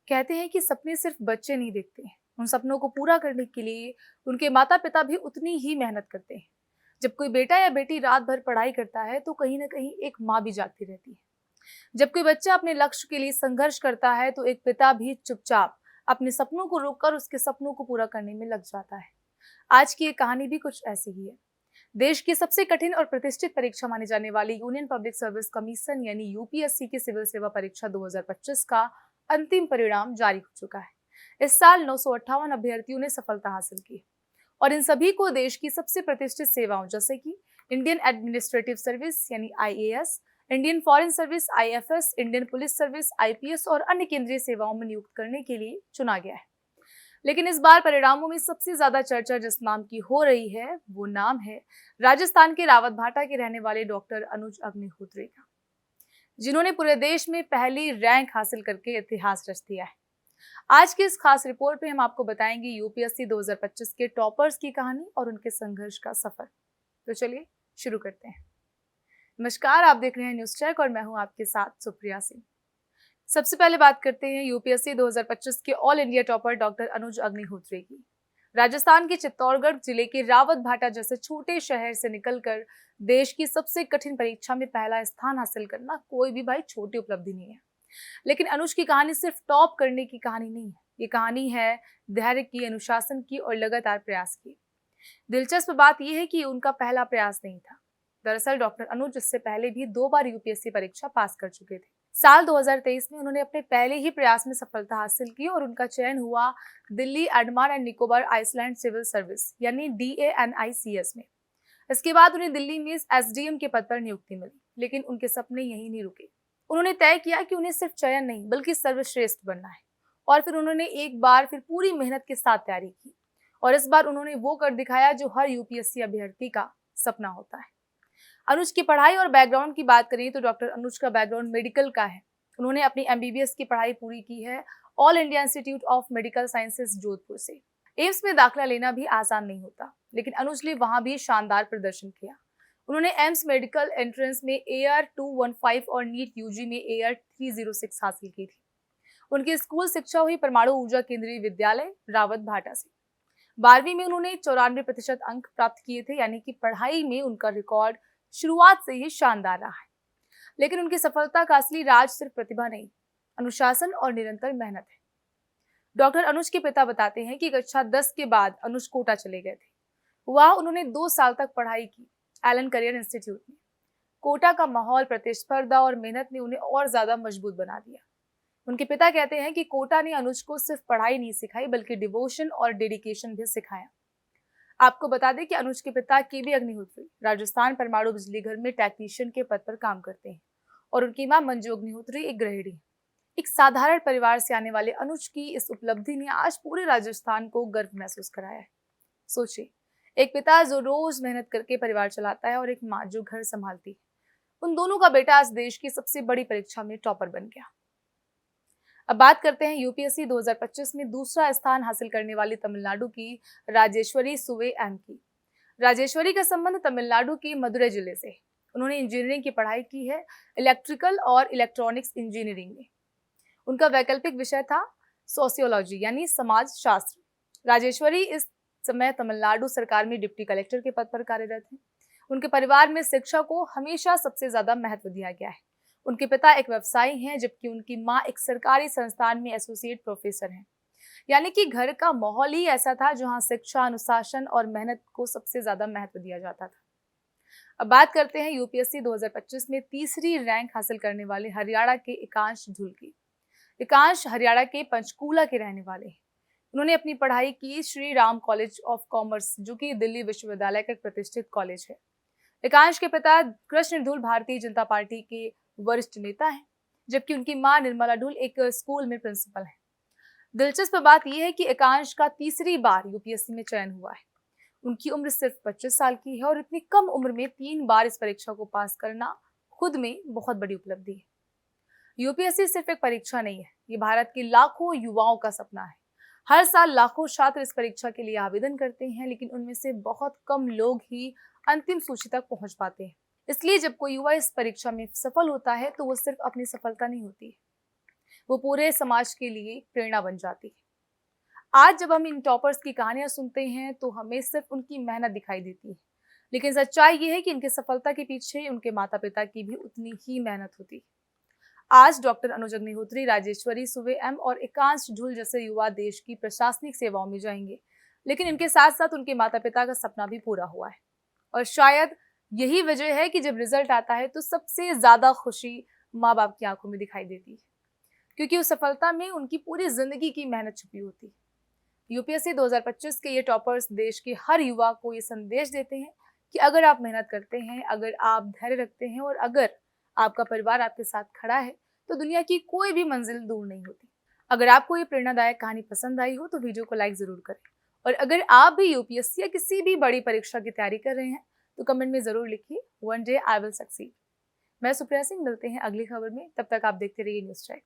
कहते हैं कि सपने सिर्फ बच्चे नहीं देखते हैं, उन सपनों को पूरा करने के लिए उनके माता पिता भी उतनी ही मेहनत करते हैं। जब कोई बेटा या बेटी रात भर पढ़ाई करता है तो कहीं ना कहीं एक माँ भी जागती रहती है। जब कोई बच्चा अपने लक्ष्य के लिए संघर्ष करता है तो एक पिता भी चुपचाप अपने सपनों को रोककर उसके सपनों को पूरा करने में लग जाता है। आज की ये कहानी भी कुछ ऐसी ही है। देश की सबसे कठिन और प्रतिष्ठित परीक्षा मानी जाने वाली यूनियन पब्लिक सर्विस कमीशन यानी यूपीएससी की सिविल सेवा परीक्षा 2025 का अंतिम परिणाम जारी हो चुका है। इस साल 958 अभ्यर्थियों ने सफलता हासिल की और इन सभी को देश की सबसे प्रतिष्ठित सेवाओं जैसे कि इंडियन एडमिनिस्ट्रेटिव सर्विस यानी IAS, Indian foreign service IFS, Indian police service IPS और अन्य केंद्रीय सेवाओं में नियुक्त करने के लिए चुना गया है। लेकिन इस बार परिणामों में सबसे ज्यादा चर्चा जिस नाम की हो रही है वो नाम है राजस्थान के रावतभाटा के रहने वाले डॉक्टर अनुज अग्निहोत्री का, जिन्होंने पूरे देश में पहली रैंक हासिल करके इतिहास रच दिया है। आज की इस खास रिपोर्ट में हम आपको बताएंगे यूपीएससी 2025 के टॉपर्स की कहानी और उनके संघर्ष का सफर। तो चलिए शुरू करते हैं। नमस्कार, आप देख रहे हैं न्यूज चेक और मैं हूं आपके साथ सुप्रिया सिंह। सबसे पहले बात करते हैं यूपीएससी 2025 के ऑल इंडिया टॉपर डॉक्टर अनुज अग्निहोत्री की। राजस्थान के चित्तौड़गढ़ जिले के रावतभाटा जैसे छोटे शहर से निकलकर देश की सबसे कठिन परीक्षा में पहला स्थान हासिल करना कोई भी भाई छोटी उपलब्धि नहीं है। लेकिन अनुज की कहानी सिर्फ टॉप करने की कहानी नहीं है, ये कहानी है धैर्य की, अनुशासन की और लगातार प्रयास की। दिलचस्प बात यह है कि उनका पहला प्रयास नहीं था। दरअसल डॉक्टर अनुज इससे पहले भी 2 बार यूपीएससी परीक्षा पास कर चुके थे। साल 2023 में उन्होंने अपने पहले ही प्रयास में सफलता हासिल की और उनका चयन हुआ Delhi Andaman and Nicobar island civil service यानी DANICS में। इसके बाद उन्हें दिल्ली में एसडीएम के पद पर नियुक्ति मिली, लेकिन उनके सपने यहीं नहीं रुके। उन्होंने तय किया कि उन्हें सिर्फ चयन नहीं बल्कि सर्वश्रेष्ठ बनना है और फिर उन्होंने एक बार फिर पूरी मेहनत के साथ तैयारी की और इस बार उन्होंने वो कर दिखाया जो हर यूपीएससी अभ्यर्थी का सपना होता है। अनुज की पढ़ाई और बैकग्राउंड की बात करें तो डॉक्टर अनुज का बैकग्राउंड मेडिकल का है। उन्होंने अपनी एमबीबीएस की पढ़ाई पूरी की है all India institute of medical sciences Jodhpur से। एम्स में दाखिला लेना भी आसान नहीं होता, लेकिन अनुज ने वहां भी शानदार प्रदर्शन किया। उन्होंने एम्स मेडिकल एंट्रेंस में AR 215 और नीट यूजी में AR 306 हासिल की थी। उनकी स्कूल शिक्षा हुई परमाणु ऊर्जा केंद्रीय विद्यालय रावतभाटा से। 12वीं में उन्होंने 94% अंक प्राप्त किए थे, यानी कि पढ़ाई में उनका रिकॉर्ड शुरुआत से ही शानदार रहा है। लेकिन उनकी सफलता का असली राज सिर्फ प्रतिभा नहीं, अनुशासन और निरंतर मेहनत है। डॉक्टर अनुज के पिता बताते हैं कि कक्षा 10 के बाद अनुज कोटा चले गए थे। वहां उन्होंने 2 साल तक पढ़ाई की एलन करियर इंस्टीट्यूट में। कोटा का माहौल, प्रतिस्पर्धा और मेहनत ने उन्हें और ज्यादा मजबूत बना दिया। उनके पिता कहते हैं कि कोटा ने अनुज को सिर्फ पढ़ाई नहीं सिखाई बल्कि डिवोशन और डेडिकेशन भी सिखाया। आपको बता दें कि अनुज के पिता केबी अग्निहोत्री राजस्थान परमाणु बिजली घर में टेक्नीशियन के पद पर काम करते हैं और उनकी मां मंजू अग्निहोत्री एक गृहिणी है। एक साधारण परिवार से आने वाले अनुज की इस उपलब्धि ने आज पूरे राजस्थान को गर्व महसूस कराया है। सोचिए, एक पिता जो रोज मेहनत करके परिवार चलाता है और एक माँ जो घर संभालती है। उन दोनों का बेटा आज देश की सबसे बड़ी परीक्षा में टॉपर बन गया। अब बात करते हैं यूपीएससी 2025 में दूसरा स्थान हासिल करने वाली तमिलनाडु की राजेश्वरी सुवे एम की। राजेश्वरी का संबंध तमिलनाडु के मदुरै जिले से। उन्होंने इंजीनियरिंग की पढ़ाई की है इलेक्ट्रिकल और इलेक्ट्रॉनिक्स इंजीनियरिंग में। उनका वैकल्पिक विषय था सोशियोलॉजी यानी समाज शास्त्र। राजेश्वरी इस समय तमिलनाडु सरकार में डिप्टी कलेक्टर के पद पर कार्यरत हैं। उनके परिवार में शिक्षा को हमेशा सबसे ज्यादा महत्व दिया गया है। उनके पिता एक व्यवसायी हैं जबकि उनकी माँ एक सरकारी संस्थान में एसोसिएट प्रोफेसर हैं। यानी कि घर का माहौल ही ऐसा था जहां शिक्षा, अनुशासन और मेहनत को सबसे ज्यादा महत्व दिया जाता था। अब बात करते हैं यूपीएससी 2025 में तीसरी रैंक हासिल करने वाले हरियाणा के एकांश धुल की। एकांश हरियाणा के पंचकूला के रहने वाले हैं। उन्होंने अपनी पढ़ाई की Shri Ram college of commerce, जो कि दिल्ली विश्वविद्यालय का एक प्रतिष्ठित कॉलेज है। एकांश के पिता कृष्ण धुल भारतीय जनता पार्टी के वरिष्ठ नेता हैं, जबकि उनकी मां निर्मला धुल एक स्कूल में प्रिंसिपल है। दिलचस्प बात यह है कि एकांश का तीसरी बार यूपीएससी में चयन हुआ है। उनकी उम्र सिर्फ 25 साल की है और इतनी कम उम्र में 3 बार इस परीक्षा को पास करना खुद में बहुत बड़ी उपलब्धि है। यूपीएससी सिर्फ एक परीक्षा नहीं है, ये भारत के लाखों युवाओं का सपना है। हर साल लाखों छात्र इस परीक्षा के लिए आवेदन करते हैं, लेकिन उनमें से बहुत कम लोग ही अंतिम सूची तक पहुंच पाते हैं। इसलिए जब कोई युवा इस परीक्षा में सफल होता है तो वो सिर्फ अपनी सफलता नहीं होती है, वो पूरे समाज के लिए प्रेरणा बन जाती है। आज जब हम इन टॉपर्स की कहानियां सुनते हैं तो हमें सिर्फ उनकी मेहनत दिखाई देती है, लेकिन सच्चाई ये है कि इनकी सफलता के पीछे उनके माता पिता की भी उतनी ही मेहनत होती है। आज डॉक्टर अनुज अग्निहोत्री, राजेश्वरी सुवे एम और एकांश झुल जैसे युवा देश की प्रशासनिक सेवाओं में जाएंगे, लेकिन इनके साथ साथ उनके माता पिता का सपना भी पूरा हुआ है। और शायद यही वजह है कि जब रिजल्ट आता है तो सबसे ज्यादा खुशी माँ बाप की आंखों में दिखाई देती है, क्योंकि उस सफलता में उनकी पूरी जिंदगी की मेहनत छुपी होती है। यूपीएससी 2025 के ये टॉपर्स देश के हर युवा को ये संदेश देते हैं कि अगर आप मेहनत करते हैं, अगर आप धैर्य रखते हैं और अगर आपका परिवार आपके साथ खड़ा है तो दुनिया की कोई भी मंजिल दूर नहीं होती। अगर आपको ये प्रेरणादायक कहानी पसंद आई हो तो वीडियो को लाइक जरूर करें, और अगर आप भी यूपीएससी या किसी भी बड़ी परीक्षा की तैयारी कर रहे हैं तो कमेंट में जरूर लिखिए, one day I will succeed. मैं सुप्रिया सिंह, मिलते हैं अगली खबर में, तब तक आप देखते रहिए न्यूज़ चेक।